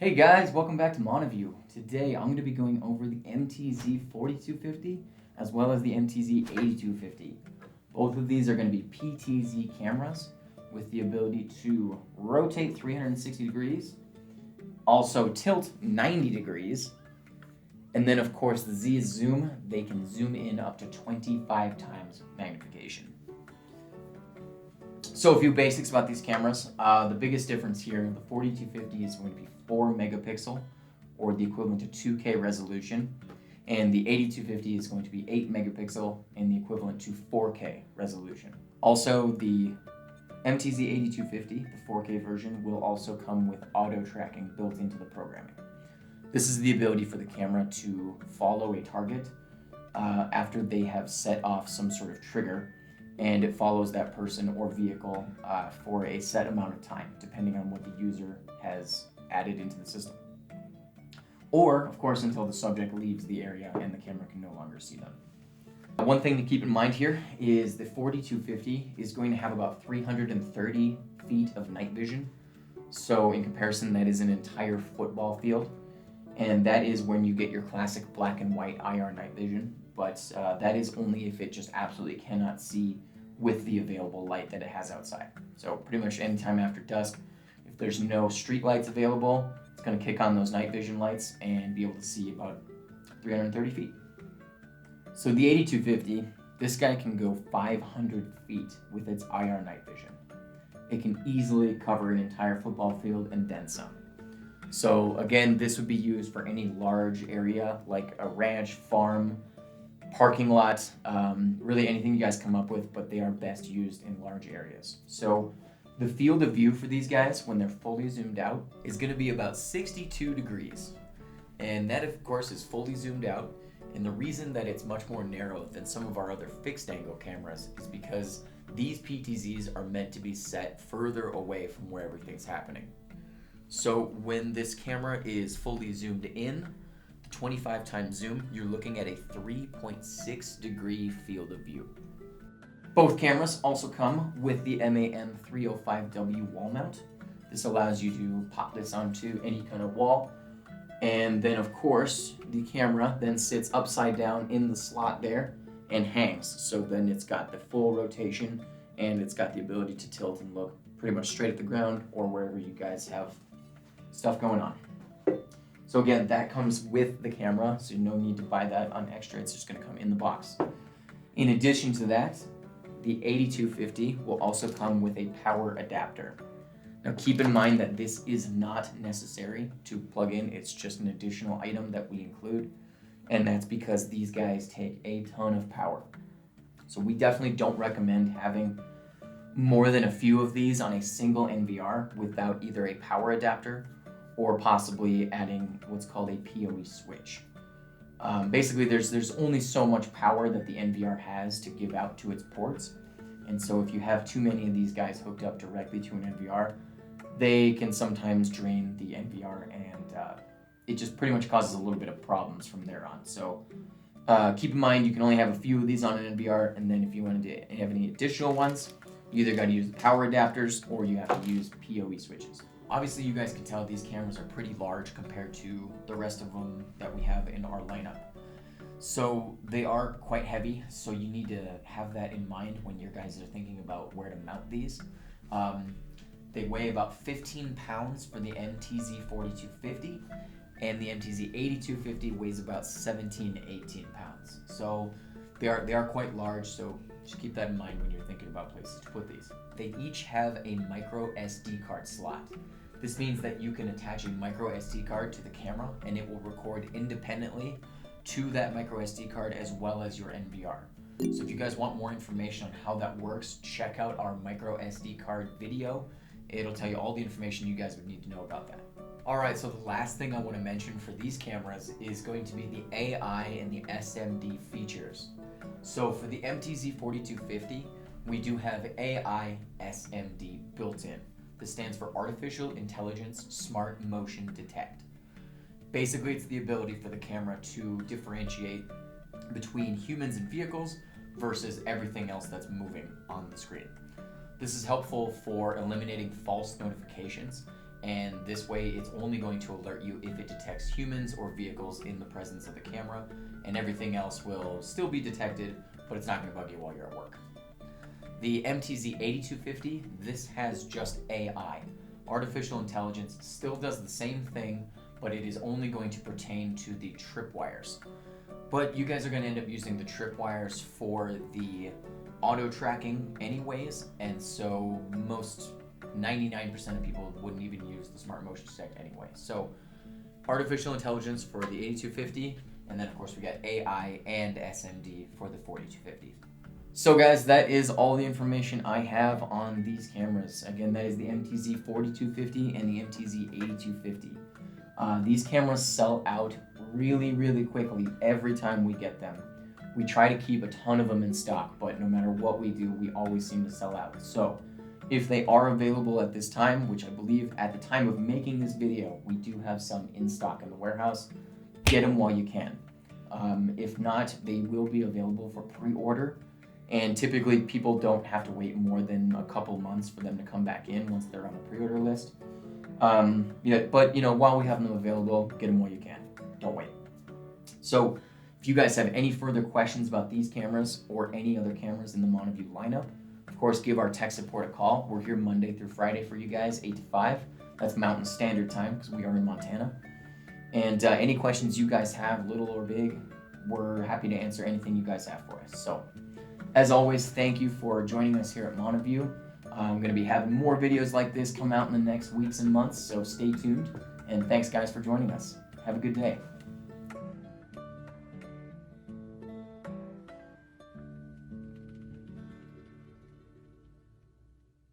Hey guys, welcome back to Montavue. Today I'm going to be going over the MTZ4250 as well as the MTZ8250. Both of these are going to be PTZ cameras with the ability to rotate 360 degrees, also tilt 90 degrees, and then of course the Z is zoom. They can zoom in up to 25 times magnification. So a few basics about these cameras. The biggest difference here, the 4250 is going to be 4 megapixel or the equivalent to 2K resolution, and the 8250 is going to be 8 megapixel and the equivalent to 4K resolution. Also, the MTZ8250, the 4K version, will also come with auto tracking built into the programming. This is the ability for the camera to follow a target after they have set off some sort of trigger, and it follows that person or vehicle for a set amount of time, depending on what the user has added into the system. Or, of course, until the subject leaves the area and the camera can no longer see them. One thing to keep in mind here is the 4250 is going to have about 330 feet of night vision. So in comparison, that is an entire football field. And that is when you get your classic black and white IR night vision. But that is only if it just absolutely cannot see with the available light that it has outside. So pretty much anytime after dusk, if there's no street lights available, it's going to kick on those night vision lights and be able to see about 330 feet. So the 8250, this guy can go 500 feet with its IR night vision. It can easily cover an entire football field and then some. So again, this would be used for any large area like a ranch, farm, parking lot, really anything you guys come up with, but they are best used in large areas. So the field of view for these guys when they're fully zoomed out is going to be about 62 degrees. And that, of course, is fully zoomed out. And the reason that it's much more narrow than some of our other fixed angle cameras is because these PTZs are meant to be set further away from where everything's happening. So when this camera is fully zoomed in, 25 times zoom, you're looking at a 3.6 degree field of view. Both cameras also come with the MTZ4250 wall mount. This allows you to pop this onto any kind of wall. And then of course, the camera then sits upside down in the slot there and hangs. So then it's got the full rotation and it's got the ability to tilt and look pretty much straight at the ground or wherever you guys have stuff going on. So again, that comes with the camera, so no need to buy that on extra. It's just going to come in the box. In addition to that, the 8250 will also come with a power adapter. Now keep in mind that this is not necessary to plug in. It's just an additional item that we include, and that's because these guys take a ton of power. So we definitely don't recommend having more than a few of these on a single NVR without either a power adapter or possibly adding what's called a PoE switch. Basically, there's only so much power that the NVR has to give out to its ports, and so if you have too many of these guys hooked up directly to an NVR, they can sometimes drain the NVR, and it just pretty much causes a little bit of problems from there on. So keep in mind, you can only have a few of these on an NVR, and then if you wanted to have any additional ones, you either got to use the power adapters or you have to use PoE switches. Obviously, you guys can tell these cameras are pretty large compared to the rest of them that we have in our lineup. So they are quite heavy, so you need to have that in mind when you guys are thinking about where to mount these. They weigh about 15 pounds for the MTZ4250, and the MTZ8250 weighs about 17 to 18 pounds. So they are quite large, so just keep that in mind when you're thinking about places to put these. They each have a micro SD card slot. This means that you can attach a micro SD card to the camera and it will record independently to that micro SD card as well as your NVR. So if you guys want more information on how that works, check out our micro SD card video. It'll tell you all the information you guys would need to know about that. Alright, so the last thing I want to mention for these cameras is going to be the AI and the SMD features. So for the MTZ4250, we do have AI SMD built in. This stands for Artificial Intelligence Smart Motion Detect. Basically, it's the ability for the camera to differentiate between humans and vehicles versus everything else that's moving on the screen. This is helpful for eliminating false notifications and this way it's only going to alert you if it detects humans or vehicles in the presence of the camera, and everything else will still be detected, but it's not going to bug you while you're at work. The MTZ8250, this has just AI. Artificial intelligence still does the same thing, but it is only going to pertain to the tripwires. But you guys are going to end up using the tripwires for the auto tracking anyways, and so most 99% of people wouldn't even use the smart motion detect anyway. So artificial intelligence for the 8250, and then of course we got AI and SMD for the 4250. So guys, that is all the information I have on these cameras. Again, that is the MTZ4250 and the MTZ8250. These cameras sell out really quickly every time we get them. We try to keep a ton of them in stock, but no matter what we do, we always seem to sell out. So if they are available at this time, which I believe at the time of making this video, we do have some in stock in the warehouse, get them while you can. If not, they will be available for pre-order. And typically people don't have to wait more than a couple months for them to come back in once they're on the pre-order list. But while we have them available, get them while you can. Don't wait. So if you guys have any further questions about these cameras or any other cameras in the Montavue lineup, of course, give our tech support a call. We're here Monday through Friday for you guys, 8 to 5. That's Mountain Standard Time because we are in Montana. And any questions you guys have, little or big, we're happy to answer anything you guys have for us. So as always, thank you for joining us here at Montavue. I'm going to be having more videos like this come out in the next weeks and months, so stay tuned. And thanks, guys, for joining us. Have a good day.